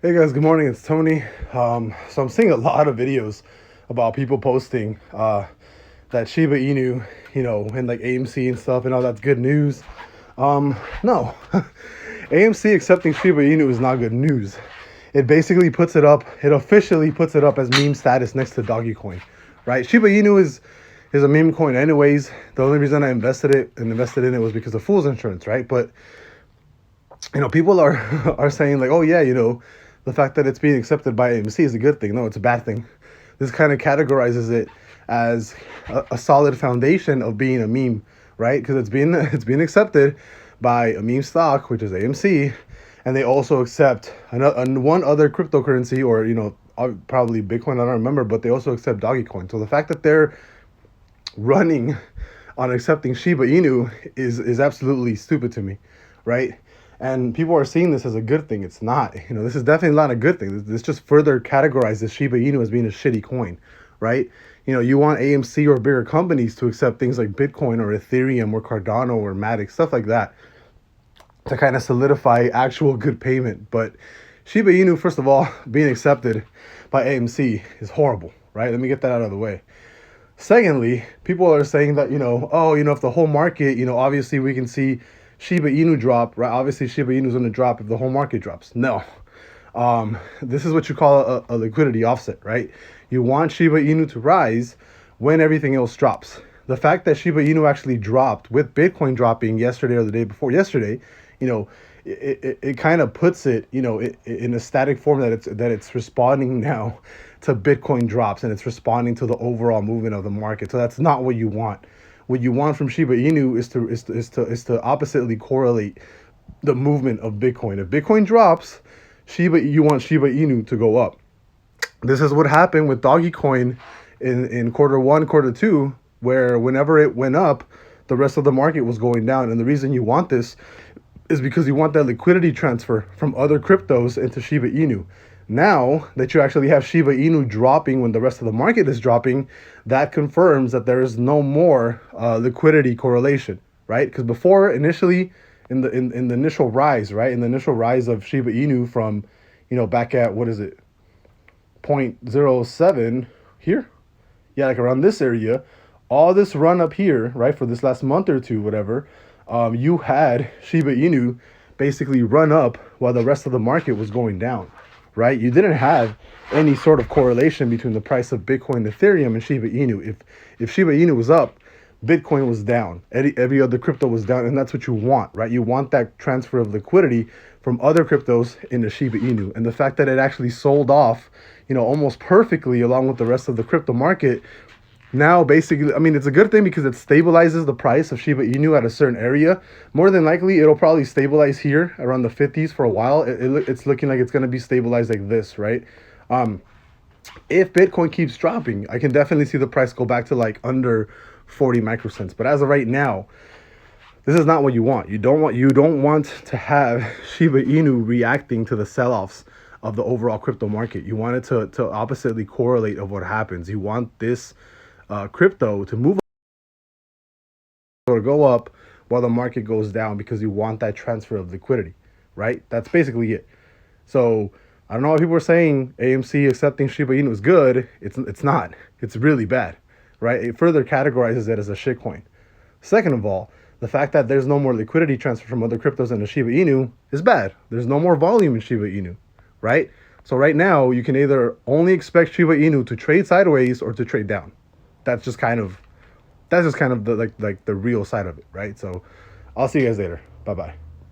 Hey guys, good morning. It's Tony. So I'm seeing a lot of videos about people posting that Shiba Inu, and like AMC and stuff, and all that's good news. No, AMC accepting Shiba Inu is not good news. It basically puts it up. It officially puts it up as meme status next to Doggy Coin, right? Shiba Inu is a meme coin, anyways. The only reason I invested in it was because of fool's insurance, right? But people are are saying like, oh yeah, the fact that it's being accepted by AMC is a good thing. No, it's a bad thing. This kind of categorizes it as a solid foundation of being a meme, right? Because it's being accepted by a meme stock, which is AMC, and they also accept one other cryptocurrency, or probably Bitcoin. I don't remember, but they also accept Dogecoin. So the fact that they're running on accepting Shiba Inu is absolutely stupid to me, right? And people are seeing this as a good thing. It's not. This is definitely not a good thing. This just further categorizes Shiba Inu as being a shitty coin, right? You want AMC or bigger companies to accept things like Bitcoin or Ethereum or Cardano or Matic, stuff like that, to kind of solidify actual good payment. But Shiba Inu, first of all, being accepted by AMC is horrible, right? Let me get that out of the way. Secondly, people are saying that, if the whole market, obviously we can see Shiba Inu drop, right? Obviously Shiba Inu is going to drop if the whole market drops. No. This is what you call a liquidity offset, right? You want Shiba Inu to rise when everything else drops. The fact that Shiba Inu actually dropped with Bitcoin dropping yesterday or the day before yesterday, it kind of puts it, in a static form that it's responding now to Bitcoin drops, and it's responding to the overall movement of the market. So that's not what you want. What you want from Shiba Inu is to oppositely correlate the movement of Bitcoin. If Bitcoin drops, you want Shiba Inu to go up. This is what happened with Doggy Coin in quarter one, quarter two, where whenever it went up, the rest of the market was going down. And the reason you want this is because you want that liquidity transfer from other cryptos into Shiba Inu. Now that you actually have Shiba Inu dropping when the rest of the market is dropping, that confirms that there is no more liquidity correlation, right? Because before, initially, in the initial rise, right, in the initial rise of Shiba Inu from, back at, what is it, 0.07 here, yeah, like around this area, all this run up here, right, for this last month or two, whatever, you had Shiba Inu basically run up while the rest of the market was going down, right? You didn't have any sort of correlation between the price of Bitcoin, Ethereum, and Shiba Inu. If Shiba Inu was up, Bitcoin was down. Every other crypto was down, and that's what you want, right? You want that transfer of liquidity from other cryptos into Shiba Inu. And the fact that it actually sold off, almost perfectly along with the rest of the crypto market, now basically, I mean, it's a good thing because it stabilizes the price of Shiba Inu at a certain area. More than likely, it'll probably stabilize here around the 50s for a while. It's looking like it's going to be stabilized like this, right? If Bitcoin keeps dropping, I can definitely see the price go back to like under 40 microcents. But as of right now, this is not what you want. You don't want to have Shiba Inu reacting to the sell-offs of the overall crypto market. You want it to oppositely correlate of what happens. You want this crypto to move or to go up while the market goes down, because you want that transfer of liquidity, right? That's basically it. So I don't know why people are saying AMC accepting Shiba Inu is good. It's not. It's really bad, right? It further categorizes it as a shitcoin. Second of all, the fact that there's no more liquidity transfer from other cryptos into Shiba Inu is bad. There's no more volume in Shiba Inu, right? So right now, you can either only expect Shiba Inu to trade sideways or to trade down. That's just kind of the like the real side of it, right? So I'll see you guys later. Bye bye.